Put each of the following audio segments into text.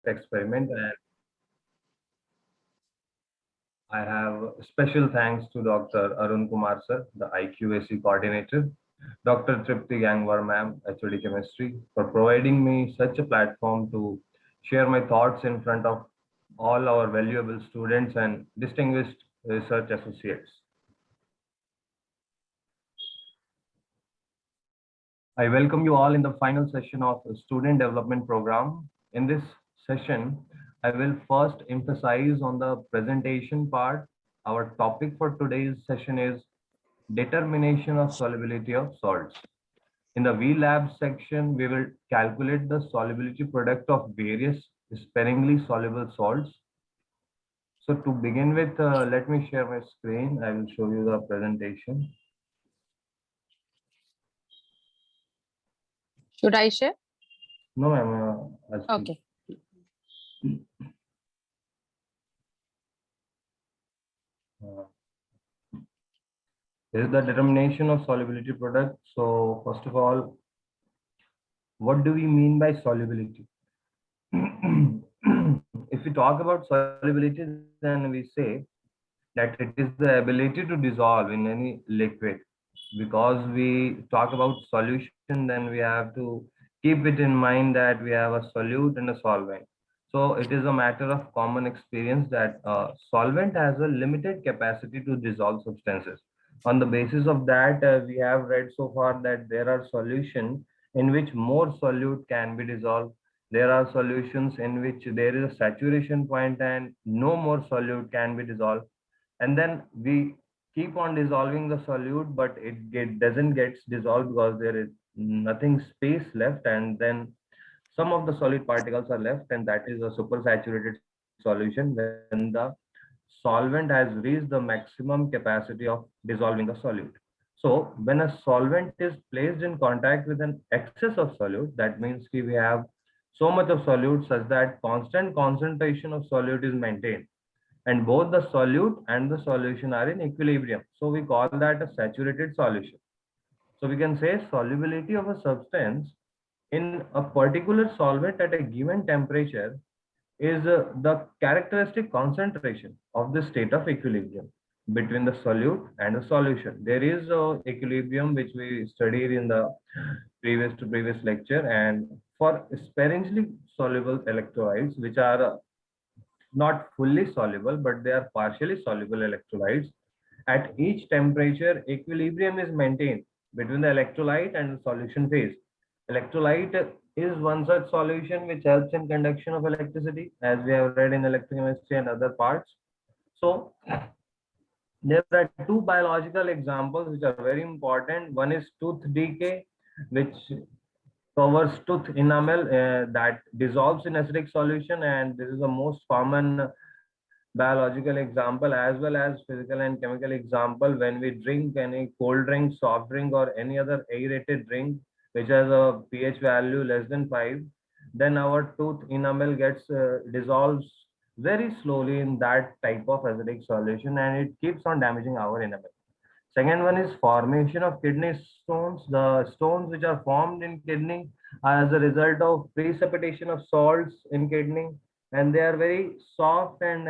experiment, and I have special thanks to Dr. Arun Kumar sir, the IQAC coordinator, Dr. Tripti Gangwar ma'am, HOD Chemistry, for providing me such a platform to share my thoughts in front of all our valuable students and distinguished research associates. I welcome you all in the final session of the Student Development Program. In this session, I will first emphasize on the presentation part. Our topic for today's session is determination of solubility of salts. In the VLab section, we will calculate the solubility product of various sparingly soluble salts. So to begin with, let me share my screen. I will show you the presentation. Should I share? No, ma'am. Okay. This is the determination of solubility product. So first of all, what do we mean by solubility? If we talk about solubility, then we say that it is the ability to dissolve in any liquid. Because we talk about solution, then we have to keep it in mind that we have a solute and a solvent. So it is a matter of common experience that solvent has a limited capacity to dissolve substances. On the basis of that, we have read so far that there are solutions in which more solute can be dissolved. There are solutions in which there is a saturation point and no more solute can be dissolved. And then we keep on dissolving the solute, but doesn't get dissolved because there is nothing space left, and then some of the solid particles are left, and that is a supersaturated solution when the solvent has reached the maximum capacity of dissolving the solute. So when a solvent is placed in contact with an excess of solute, that means we have so much of solute such that constant concentration of solute is maintained and both the solute and the solution are in equilibrium. So we call that a saturated solution. So we can say solubility of a substance in a particular solvent at a given temperature is the characteristic concentration of the state of equilibrium between the solute and the solution. There is a equilibrium which we studied in the previous lecture, and for sparingly soluble electrolytes which are not fully soluble, but they are partially soluble electrolytes. At each temperature, equilibrium is maintained between the electrolyte and the solution phase. Electrolyte is one such solution which helps in conduction of electricity, as we have read in electrochemistry and other parts. So there are two biological examples which are very important. One is tooth decay, which covers tooth enamel that dissolves in acidic solution, and this is the most common biological example as well as physical and chemical example. When we drink any cold drink, soft drink, or any other aerated drink which has a pH value less than 5, then our tooth enamel gets dissolves very slowly in that type of acidic solution, and it keeps on damaging our enamel. Second one is formation of kidney stones. The stones which are formed in kidney are as a result of precipitation of salts in kidney, and they are very soft and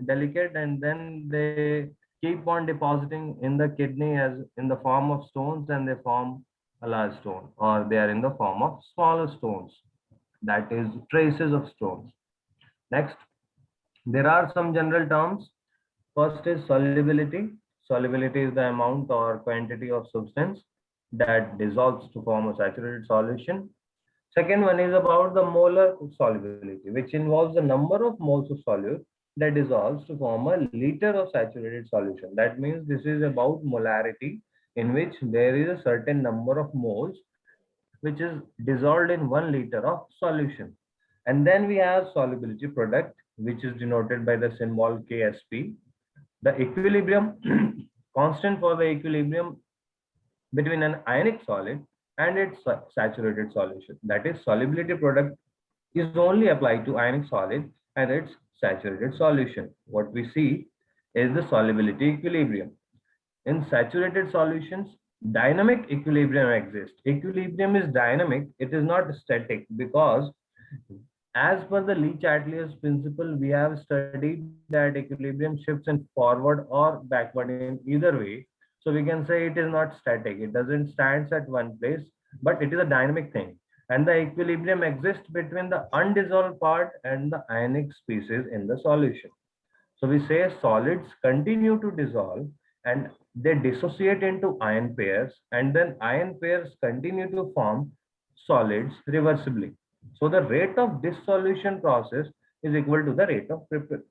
delicate, and then they keep on depositing in the kidney as in the form of stones, and they form a large stone, or they are in the form of smaller stones, that is traces of stones. Next, there are some general terms. First is solubility. Solubility is the amount or quantity of substance that dissolves to form a saturated solution. Second one is about the molar solubility, which involves the number of moles of solute that dissolves to form a liter of saturated solution. That means this is about molarity, in which there is a certain number of moles which is dissolved in 1 liter of solution. And then we have solubility product, which is denoted by the symbol KSP. The equilibrium constant for the equilibrium between an ionic solid and its saturated solution. That is, solubility product is only applied to ionic solid and its saturated solution. What we see is the solubility equilibrium. In saturated solutions, dynamic equilibrium exists. Equilibrium is dynamic, it is not static, because As per the Le Chatelier's principle, we have studied that equilibrium shifts in forward or backward in either way. So we can say it is not static. It doesn't stand at one place, but it is a dynamic thing. And the equilibrium exists between the undissolved part and the ionic species in the solution. So we say solids continue to dissolve and they dissociate into ion pairs, and then ion pairs continue to form solids reversibly. So the rate of dissolution process is equal to the rate of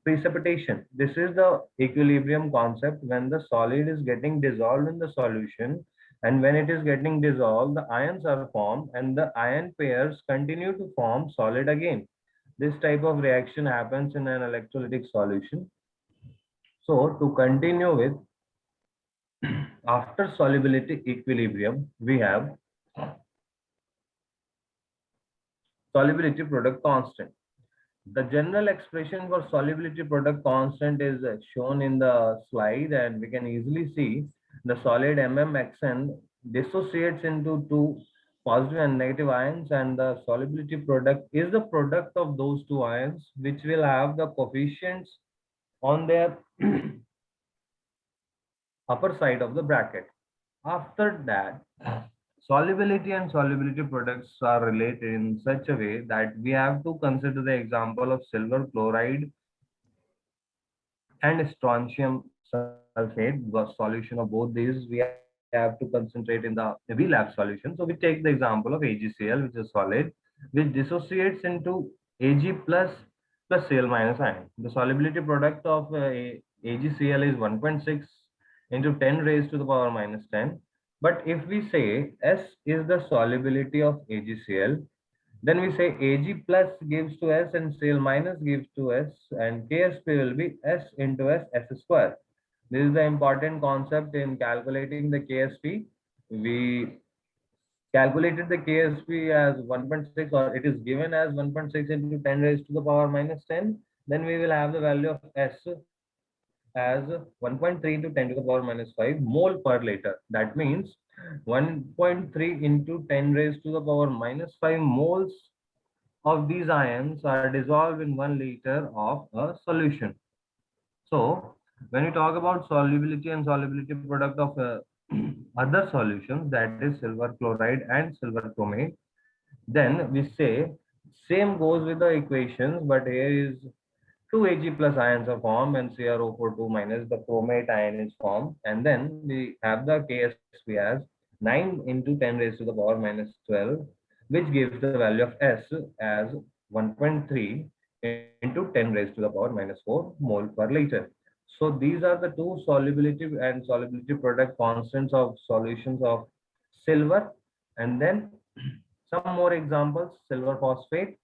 precipitation. This is the equilibrium concept when the solid is getting dissolved in the solution, and when it is getting dissolved, the ions are formed and the ion pairs continue to form solid again. This type of reaction happens in an electrolytic solution. So to continue with, after solubility equilibrium, we have solubility product constant. The general expression for solubility product constant is shown in the slide, and we can easily see the solid MMXN dissociates into two positive and negative ions, and the solubility product is the product of those two ions, which will have the coefficients on their upper side of the bracket. After that, solubility and solubility products are related in such a way that we have to consider the example of silver chloride and strontium sulfate. The solution of both these we have to concentrate in the VLAB solution. So we take the example of AgCl, which is solid, which dissociates into Ag plus Cl minus ion. The solubility product of AgCl is 1.6 into 10 raised to the power minus 10. But if we say S is the solubility of AgCl, then we say Ag plus gives to S and Cl minus gives to S, and Ksp will be S into S square. This is the important concept in calculating the Ksp. We calculated the Ksp as 1.6, or it is given as 1.6 into 10 raised to the power minus 10. Then we will have the value of S as 1.3 into 10 to the power minus 5 mole per liter. That means 1.3 into 10 raised to the power minus 5 moles of these ions are dissolved in 1 liter of a solution. So when we talk about solubility and solubility product of other solutions, that is silver chloride and silver chromate, then we say same goes with the equations, but here is two Ag plus ions are formed and CrO42 minus the chromate ion is formed, and then we have the Ksp as 9 into 10 raised to the power minus 12, which gives the value of S as 1.3 into 10 raised to the power minus 4 mole per liter. So these are the two solubility and solubility product constants of solutions of silver. And then some more examples: silver phosphate.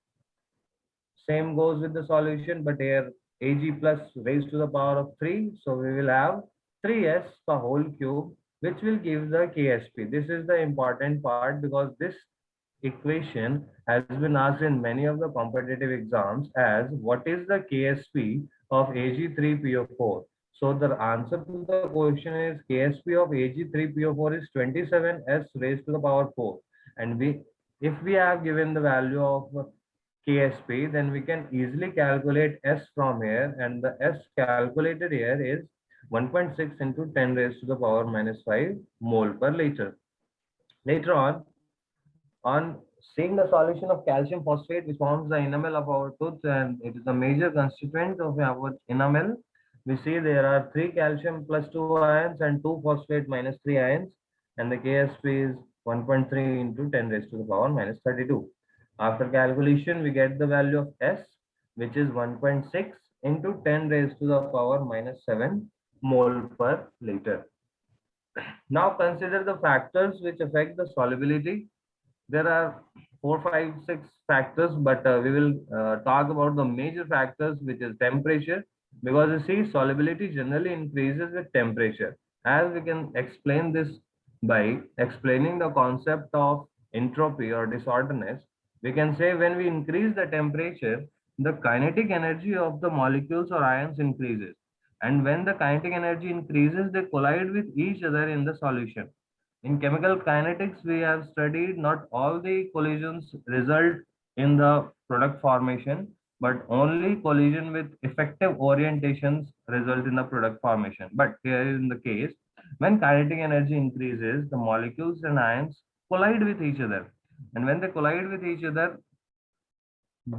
Same goes with the solution, but here Ag plus raised to the power of 3. So we will have 3s the whole cube, which will give the Ksp. This is the important part because this equation has been asked in many of the competitive exams as what is the Ksp of Ag3PO4. So the answer to the question is Ksp of Ag3PO4 is 27s raised to the power 4. And if we have given the value of Ksp, then we can easily calculate S from here, and the S calculated here is 1.6 into 10 raised to the power minus 5 mole per liter. Later on seeing the solution of calcium phosphate, which forms the enamel of our tooth, and it is a major constituent of our enamel, we see there are 3 calcium plus 2 ions and 2 phosphate minus 3 ions, and the Ksp is 1.3 into 10 raised to the power minus 32. After calculation, we get the value of S, which is 1.6 into 10 raised to the power minus 7 mole per liter. Now consider the factors which affect the solubility. There are 4, 5, 6 factors, but we will talk about the major factors, which is temperature, because you see solubility generally increases with temperature. As we can explain this by explaining the concept of entropy or disorderness, we can say when we increase the temperature, the kinetic energy of the molecules or ions increases. And when the kinetic energy increases, they collide with each other in the solution. In chemical kinetics, we have studied not all the collisions result in the product formation, but only collision with effective orientations result in the product formation. But here in the case, when kinetic energy increases, the molecules and ions collide with each other. And when they collide with each other,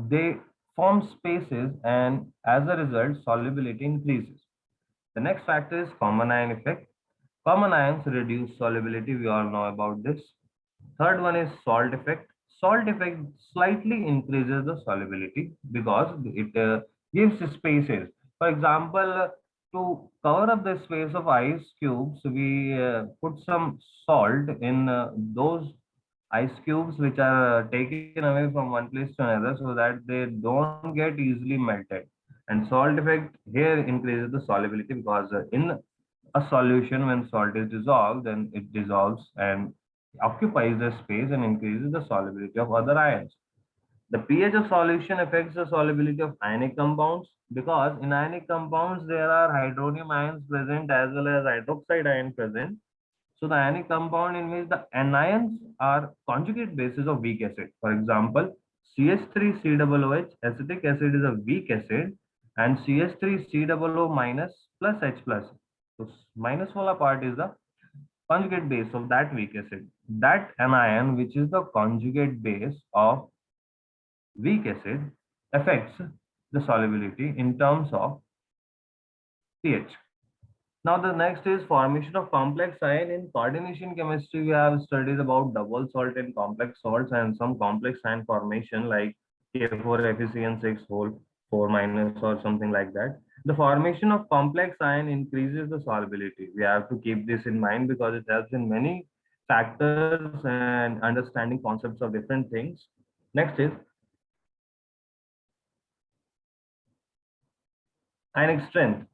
they form spaces, and as a result, solubility increases. The next factor is common ion effect. Common ions reduce solubility. We all know about this. Third one is salt effect. Salt effect slightly increases the solubility because it gives spaces. For example, to cover up the space of ice cubes, we put some salt in those ice cubes which are taken away from one place to another so that they don't get easily melted. And salt effect here increases the solubility because in a solution, when salt is dissolved, then it dissolves and occupies the space and increases the solubility of other ions. The pH of solution affects the solubility of ionic compounds because in ionic compounds there are hydronium ions present as well as hydroxide ion present. So the ionic compound in which the anions are conjugate bases of weak acid. For example, CH3COOH, acetic acid is a weak acid, and CH3COO minus plus H plus. So minus wala part is the conjugate base of that weak acid. That anion, which is the conjugate base of weak acid, affects the solubility in terms of pH. Now the next is formation of complex ion. In coordination chemistry, we have studied about double salt and complex salts and some complex ion formation like K4FeCN6 whole 4 minus or something like that. The formation of complex ion increases the solubility. We have to keep this in mind because it helps in many factors and understanding concepts of different things. Next is ionic strength.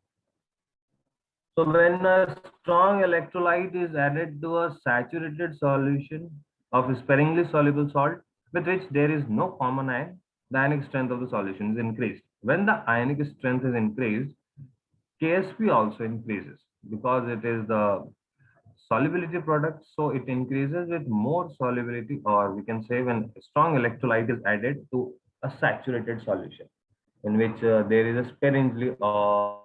So when a strong electrolyte is added to a saturated solution of sparingly soluble salt with which there is no common ion, the ionic strength of the solution is increased. When the ionic strength is increased, KSP also increases because it is the solubility product. So it increases with more solubility, or we can say when a strong electrolyte is added to a saturated solution in which there is a sparingly or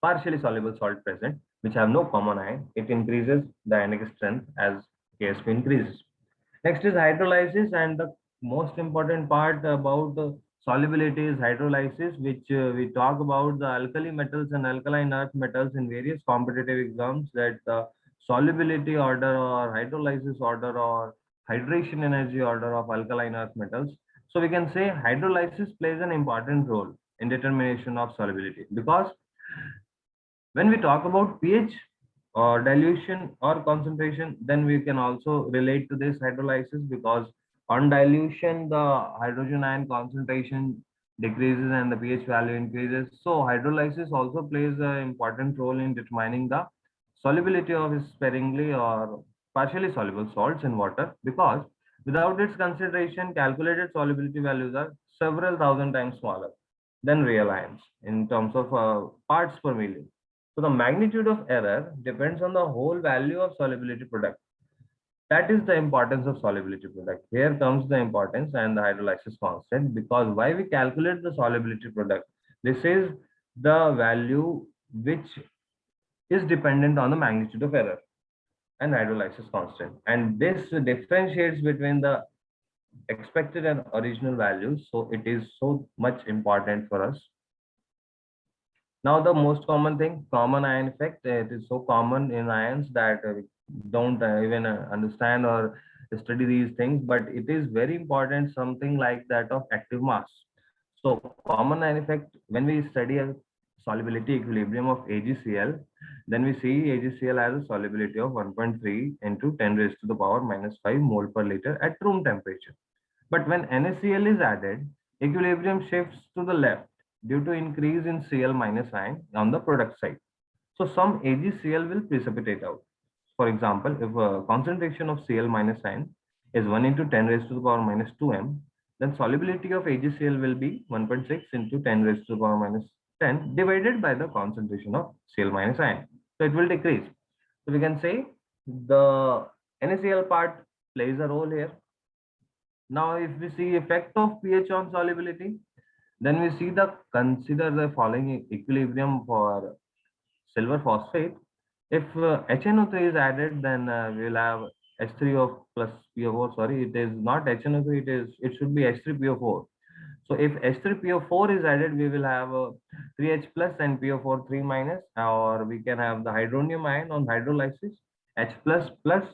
partially soluble salt present, which have no common ion, it increases the ionic strength as KSP increases. Next is hydrolysis, and the most important part about solubility is hydrolysis, which we talk about the alkali metals and alkaline earth metals in various competitive exams, that the solubility order or hydrolysis order or hydration energy order of alkaline earth metals. So we can say hydrolysis plays an important role in determination of solubility because when we talk about pH or dilution or concentration, then we can also relate to this hydrolysis because on dilution, the hydrogen ion concentration decreases and the pH value increases. So hydrolysis also plays an important role in determining the solubility of sparingly or partially soluble salts in water because without its consideration, calculated solubility values are several thousand times smaller than real ions in terms of parts per million. So the magnitude of error depends on the whole value of solubility product. That is the importance of solubility product. Here comes the importance and the hydrolysis constant, because why we calculate the solubility product? This is the value which is dependent on the magnitude of error and hydrolysis constant. And this differentiates between the expected and original values. So it is so much important for us. Now, the most common thing, common ion effect, it is so common in ions that we don't even understand or study these things, but it is very important, something like that of active mass. So common ion effect, when we study a solubility equilibrium of AgCl, then we see AgCl has a solubility of 1.3 into 10 raised to the power minus 5 mole per liter at room temperature. But when NaCl is added, equilibrium shifts to the left due to increase in Cl minus ion on the product side. So some AgCl will precipitate out. For example, if a concentration of Cl minus ion is 1 into 10 raised to the power minus 2m, then solubility of AgCl will be 1.6 into 10 raised to the power minus 10 divided by the concentration of Cl minus ion. So it will decrease. So we can say the NaCl part plays a role here. Now, if we see effect of pH on solubility, then we see consider the following equilibrium for silver phosphate. If HNO3 is added, then we'll have H3O plus PO4. Sorry, it is not HNO3. It should be H3PO4. So if H3PO4 is added, we will have 3H plus and PO4 3 minus, or we can have the hydronium ion on hydrolysis. H plus plus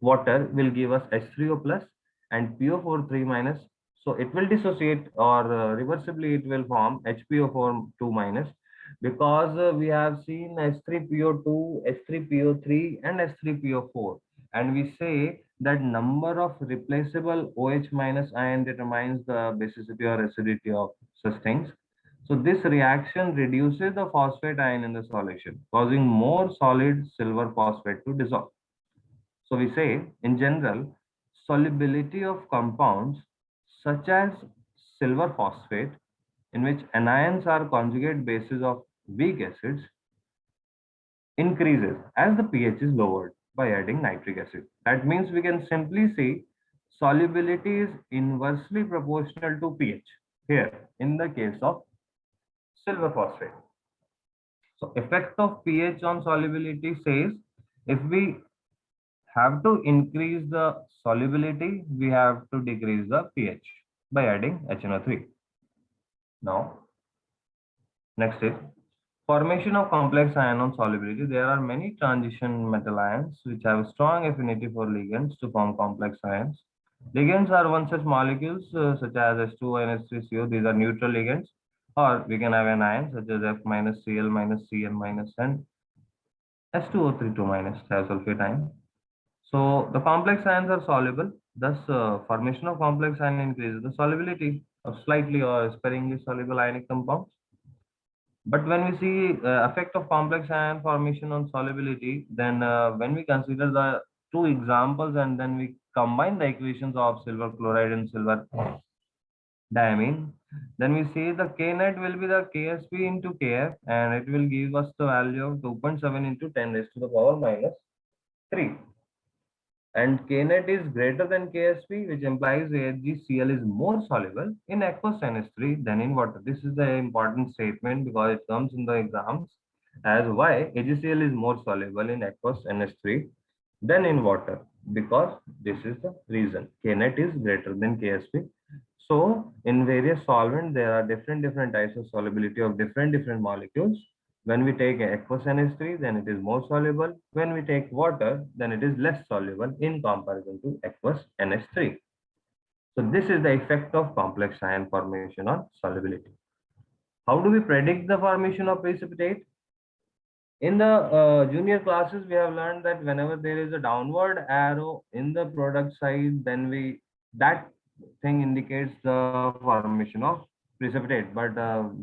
water will give us H3O plus and PO4 3 minus. So it will dissociate, or reversibly it will form HPO4 2 minus, because we have seen H3PO2, H3PO3 and H3PO4, and we say that number of replaceable OH minus ion determines the basicity or acidity of such things. So this reaction reduces the phosphate ion in the solution, causing more solid silver phosphate to dissolve. So we say, in general, solubility of compounds such as silver phosphate, in which anions are conjugate bases of weak acids, increases as the pH is lowered by adding nitric acid. That means we can simply see solubility is inversely proportional to pH here in the case of silver phosphate. So effect of pH on solubility says, if we have to increase the solubility, we have to decrease the pH by adding HNO3. Now, next is formation of complex ion on solubility. There are many transition metal ions which have strong affinity for ligands to form complex ions. Ligands are one such molecules such as H2O and H3CO. These are neutral ligands. Or we can have an ion such as F minus Cl minus Cl minus and H2O3 2 minus thiosulfate ion. So the complex ions are soluble. Thus, formation of complex ion increases the solubility of slightly or sparingly soluble ionic compounds. But when we see effect of complex ion formation on solubility, then when we consider the two examples and then we combine the equations of silver chloride and silver diamine, then we see the K net will be the KSP into KF, and it will give us the value of 2.7 into 10 raised to the power minus 3. And K net is greater than KSP, which implies AgCl is more soluble in aqueous NH3 than in water. This is the important statement because it comes in the exams as why AgCl is more soluble in aqueous NH3 than in water, because this is the reason. K net is greater than KSP. So in various solvents, there are different types of solubility of different molecules. When we take aqueous NH3, then it is more soluble. When we take water, then it is less soluble in comparison to aqueous NH3. So this is the effect of complex ion formation on solubility. How do we predict the formation of precipitate? In the junior classes, we have learned that whenever there is a downward arrow in the product side, then that thing indicates the formation of precipitate. But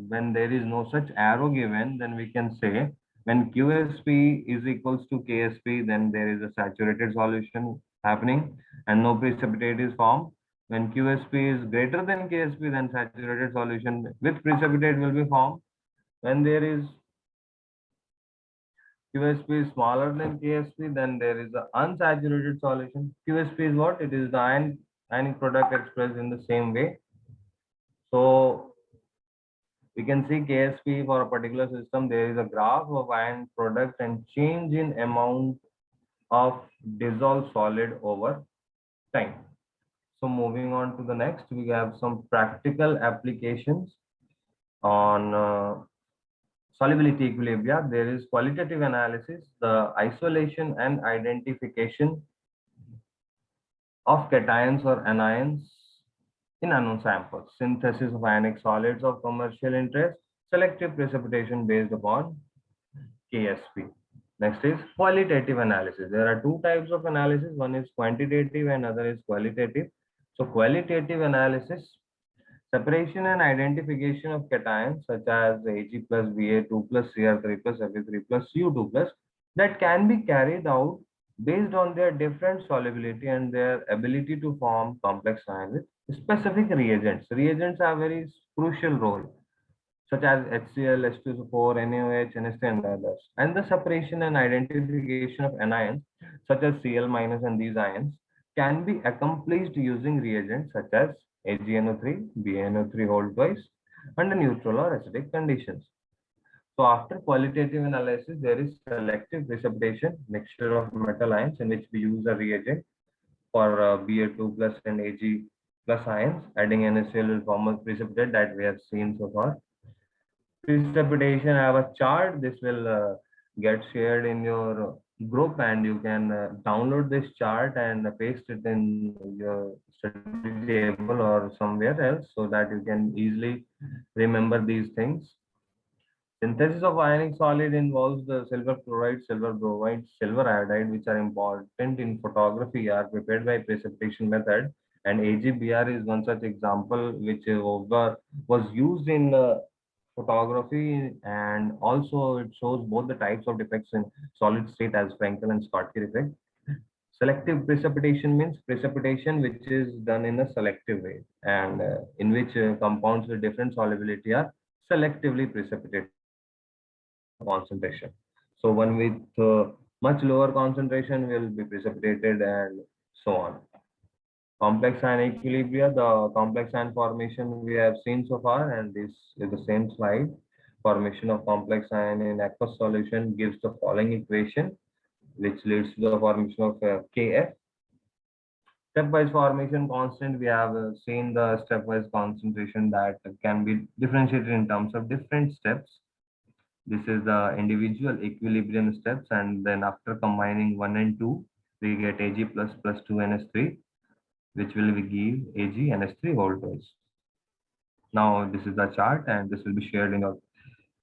when there is no such arrow given, then we can say when QSP is equals to KSP, then there is a saturated solution happening and no precipitate is formed. When QSP is greater than KSP, then saturated solution with precipitate will be formed. When there is QSP is smaller than KSP, then there is an unsaturated solution. QSP is what? It is the ionic product expressed in the same way. So we can see KSP for a particular system, there is a graph of ion product and change in amount of dissolved solid over time. So moving on to the next, we have some practical applications on solubility equilibria. There is qualitative analysis, the isolation and identification of cations or anions in unknown samples, synthesis of ionic solids of commercial interest, selective precipitation based upon KSP. Next is qualitative analysis. There are two types of analysis. One is quantitative and other is qualitative. So qualitative analysis, separation and identification of cations such as Ag plus Ba2 plus Cr3 plus Fe3 plus U2 plus, that can be carried out based on their different solubility and their ability to form complex ion with specific reagents. Reagents have very crucial role, such as HCl, H2SO4, NaOH, NH3 and others. And the separation and identification of anions such as Cl minus and these ions can be accomplished using reagents such as AgNO3, BaNO3 whole twice, under neutral or acidic conditions. So after qualitative analysis, there is selective precipitation, mixture of metal ions in which we use a reagent for Ba2 plus and Ag plus ions. Adding NaCl will form a precipitate that we have seen so far. Precipitation, I have a chart. This will get shared in your group, and you can download this chart and paste it in your study table or somewhere else so that you can easily remember these things. Synthesis of ionic solid involves the silver chloride, silver bromide, silver iodide, which are important in photography, are prepared by precipitation method. And AgBr is one such example which was used in photography, and also it shows both the types of defects in solid state as Frankel and Schottky effect. Selective precipitation means precipitation which is done in a selective way, and in which compounds with different solubility are selectively precipitated concentration. So one with much lower concentration will be precipitated and so on. Complex ion equilibria, the complex ion formation we have seen so far, and this is the same slide. Formation of complex ion in aqueous solution gives the following equation, which leads to the formation of Kf. Stepwise formation constant, we have seen the stepwise concentration that can be differentiated in terms of different steps. This is the individual equilibrium steps, and then after combining 1 and 2, we get Ag plus 2NH3, which will give AgNH3 whole twice. Now, this is the chart, and this will be shared in your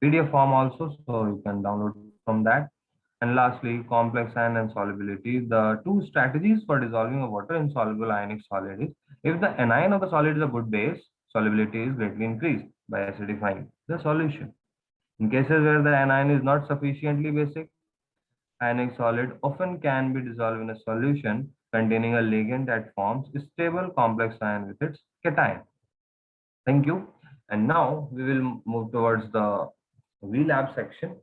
PDF form also, so you can download from that. And lastly, complex ion and solubility. The two strategies for dissolving a water insoluble ionic solid is, if the anion of the solid is a good base, solubility is greatly increased by acidifying the solution. In cases where the anion is not sufficiently basic, ionic solid often can be dissolved in a solution containing a ligand that forms a stable complex ion with its cation. Thank you. And now we will move towards the VLab section.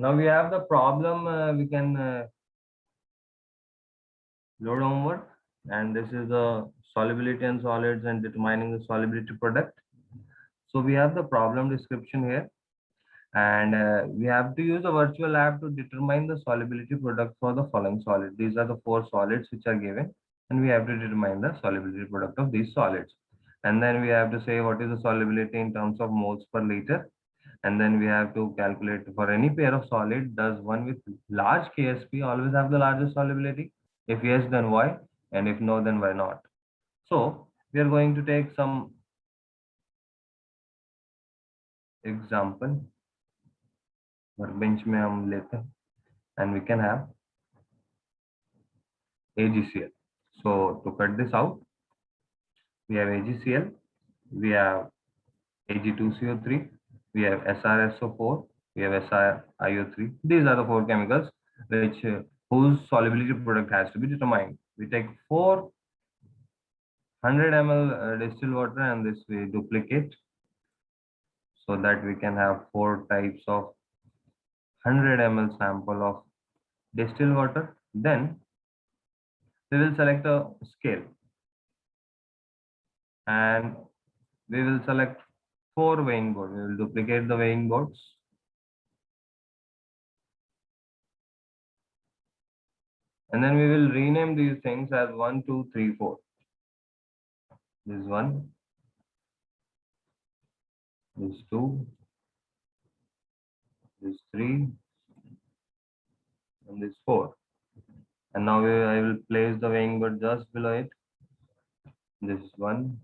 Now we have the problem, we can load homework, and this is the solubility in solids and determining the solubility product. So we have the problem description here, and we have to use a virtual lab to determine the solubility product for the following solid. These are the four solids which are given, and we have to determine the solubility product of these solids. And then we have to say what is the solubility in terms of moles per liter. And then we have to calculate for any pair of solid, does one with large KSP always have the largest solubility? If yes, then why? And if no, then why not? So we are going to take some example. Workbench में हम लेते हैं, and we can have AgCl. So to cut this out, we have AgCl, we have Ag2CO3, we have SrSO4, we have SiO3. These are the four chemicals which whose solubility product has to be determined. We take 400 ml distilled water, and this we duplicate so that we can have four types of 100 ml sample of distilled water. Then we will select a scale, and we will select four weighing boards. We will duplicate the weighing boards. And then we will rename these things as 1, 2, 3, 4. This 1, this 2, this 3, and this 4. And now I will place the weighing board just below it. This 1,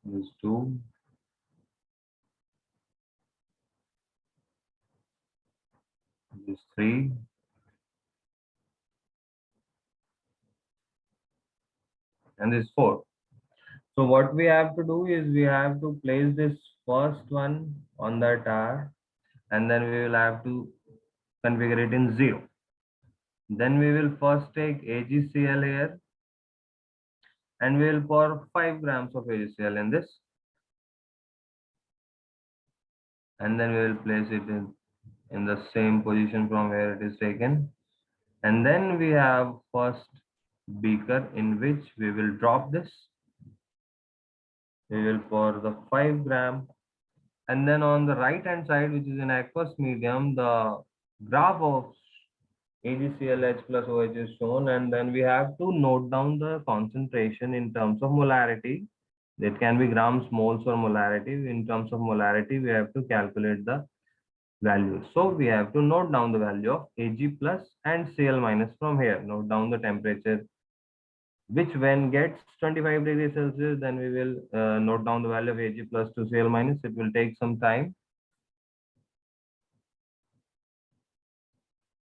this 2, this 3, and this 4. So what we have to do is we have to place this first one on the tower, and then we will have to configure it in 0. Then we will first take AgCl here, and we will pour 5 grams of AgCl in this, and then we will place it in the same position from where it is taken. And then we have first beaker in which we will drop this. We will pour the 5 gram, and then on the right hand side, which is in aqueous medium, the graph of AgClH plus OH is shown, and then we have to note down the concentration in terms of molarity. It can be grams, moles, or molarity. In terms of molarity, we have to calculate the value. So we have to note down the value of Ag plus and Cl minus from here. Note down the temperature, which when gets 25 degrees Celsius, then we will note down the value of Ag plus to Cl minus. It will take some time.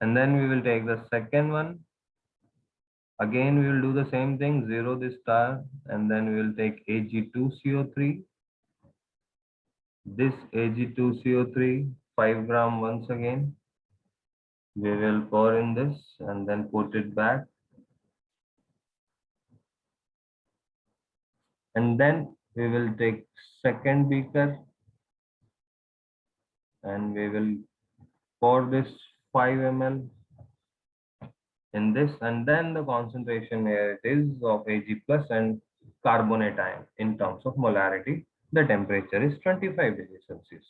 And then we will take the second one. Again, we will do the same thing, 0 this star, and then we will take Ag2CO3. This Ag2CO3, 5 gram once again. We will pour in this and then put it back. And then we will take second beaker and we will pour this 5 ml in this, and then the concentration here it is of Ag plus and carbonate ion in terms of molarity. The temperature is 25 degrees Celsius.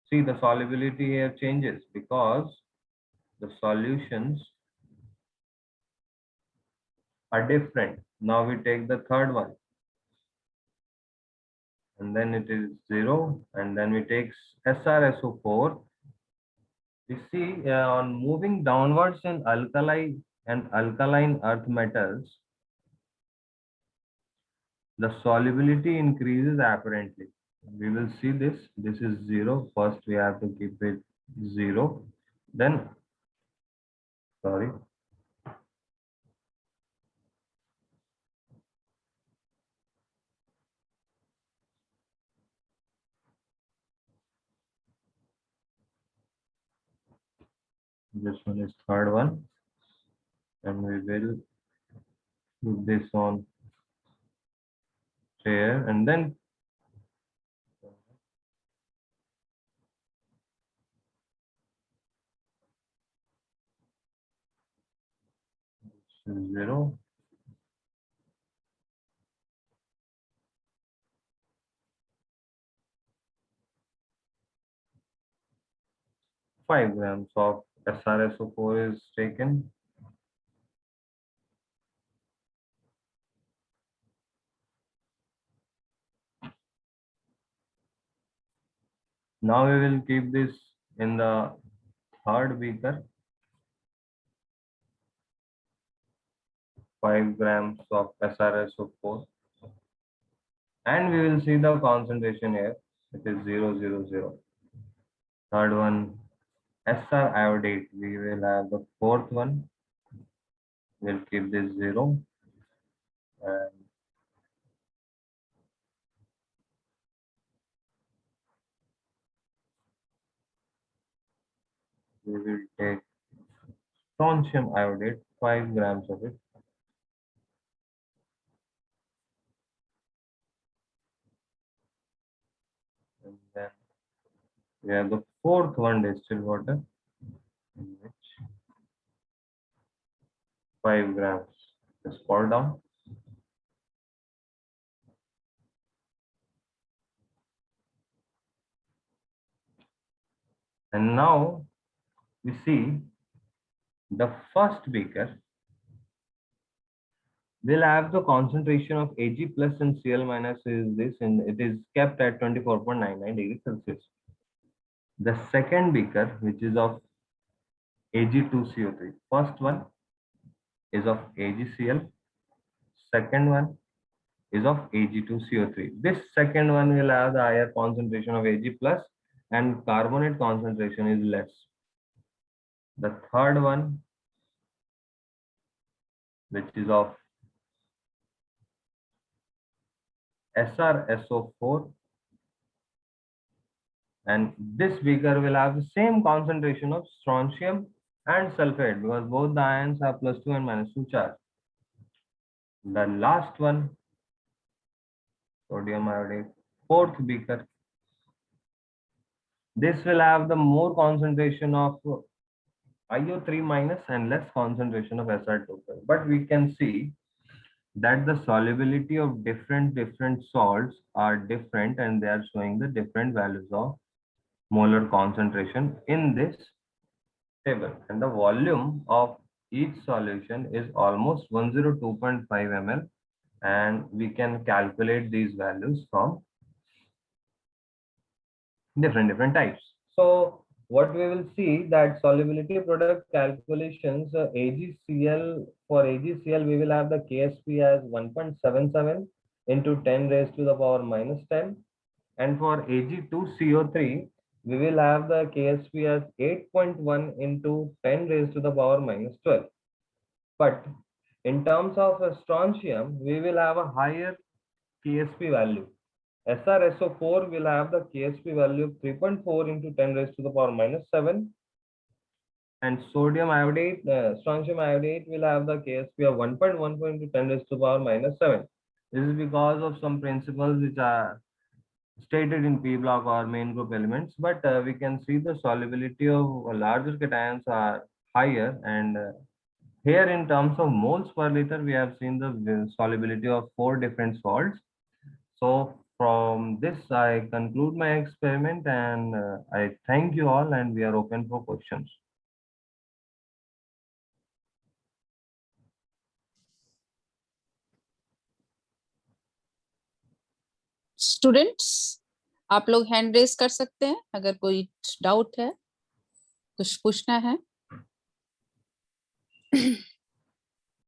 See, the solubility here changes because the solutions are different. Now we take the third one, and then it is 0, and then we take SrSO4. We see on moving downwards in alkali and alkaline earth metals, the solubility increases apparently. We will see this. This is 0. First, we have to keep it 0. Then, sorry. This one is third one. And we will put this on chair, and then this is 0. Five grams of SrSO4 is taken. Now we will keep this in the third beaker. 5 grams of SrSO4, and we will see the concentration here. It is 0, 0, 0. Third one, Sr iodate. We will have the fourth one. We'll keep this 0, and we will take strontium iodate, 5 grams of it. And then we have the fourth one, distilled water, in which 5 grams is poured down. And now we see the first beaker will have the concentration of Ag plus and Cl minus is this, and it is kept at 24.99 degrees Celsius. The second beaker, which is of Ag2CO3, first one is of AgCl, second one is of Ag2CO3. This second one will have the higher concentration of Ag plus and carbonate concentration is less. The third one, which is of SrSO4, and this beaker will have the same concentration of strontium and sulfate because both the ions have +2 and -2 charge. The last one, sodium iodide, fourth beaker. This will have the more concentration of IO3 minus and less concentration of Sr2. But we can see that the solubility of different salts are different, and they are showing the different values of molar concentration in this table, and the volume of each solution is almost 102.5 ml, and we can calculate these values from different types. So what we will see that solubility product calculations, AgCl, for AgCl we will have the KSP as 1.77 into 10 raised to the power -10, and for Ag2CO3 we will have the KSP as 8.1 into 10 raised to the power -12. But in terms of strontium, we will have a higher KSP value. SrSO4 will have the KSP value of 3.4 into 10 raised to the power -7, and sodium iodide, strontium iodide will have the KSP of 1.14 into 10 raised to the power -7. This is because of some principles which are stated in P block or main group elements, but we can see the solubility of larger cations are higher, and here in terms of moles per liter, we have seen the solubility of 4 different salts. So from this, I conclude my experiment, and I thank you all, and we are open for questions. Students, आप लोग hand raise कर सकते हैं अगर कोई doubt है, कुछ पूछना है।